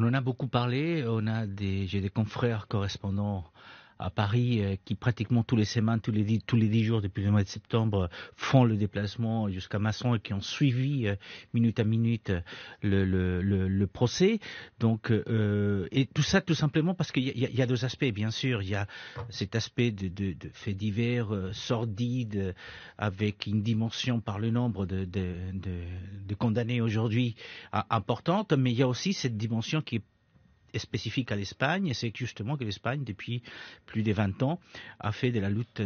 On en a beaucoup parlé. J'ai des confrères correspondants à Paris qui pratiquement tous les semaines, tous les 10 jours depuis le mois de septembre font le déplacement jusqu'à Masson et qui ont suivi minute à minute le procès. Donc et tout ça tout simplement parce qu'il y a deux aspects, bien sûr. Il y a cet aspect de faits divers sordides avec une dimension par le nombre de condamnés aujourd'hui importante, mais il y a aussi cette dimension qui est spécifique à l'Espagne, et c'est justement que l'Espagne, depuis plus de 20 ans, a fait de la lutte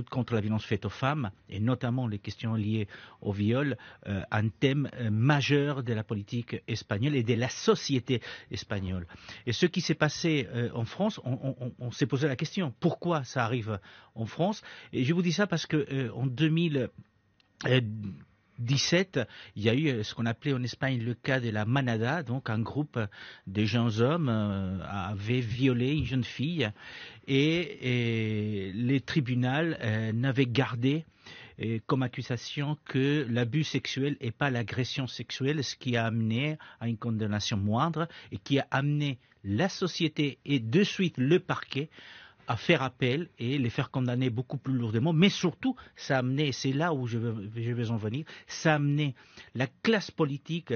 contre la violence faite aux femmes, et notamment les questions liées au viol, un thème majeur de la politique espagnole et de la société espagnole. Et ce qui s'est passé en France, on s'est posé la question, pourquoi ça arrive en France? Et je vous dis ça parce que en 2017, il y a eu ce qu'on appelait en Espagne le cas de la manada, donc un groupe de jeunes hommes avait violé une jeune fille et les tribunaux n'avaient gardé comme accusation que l'abus sexuel et pas l'agression sexuelle, ce qui a amené à une condamnation moindre et qui a amené la société et de suite le parquet à faire appel et les faire condamner beaucoup plus lourdement, mais surtout, ça a amené, et c'est là où je veux en venir, ça a amené la classe politique,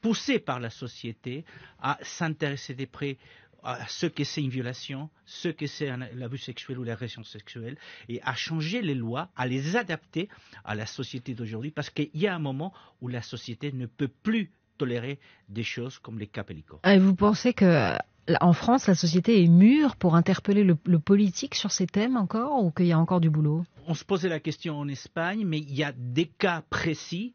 poussée par la société, à s'intéresser de près à ce que c'est une violation, ce que c'est l'abus sexuel ou l'agression sexuelle, et à changer les lois, à les adapter à la société d'aujourd'hui, parce qu'il y a un moment où la société ne peut plus tolérer des choses comme les cas Pellico. Et vous pensez que en France, la société est mûre pour interpeller le politique sur ces thèmes encore, ou qu'il y a encore du boulot? On se posait la question en Espagne, mais il y a des cas précis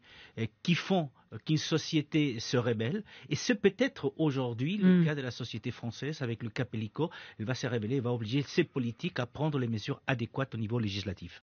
qui font qu'une société se rebelle. Et c'est peut-être aujourd'hui le cas de la société française avec le cas Pellico. Elle va se révéler, elle va obliger ses politiques à prendre les mesures adéquates au niveau législatif.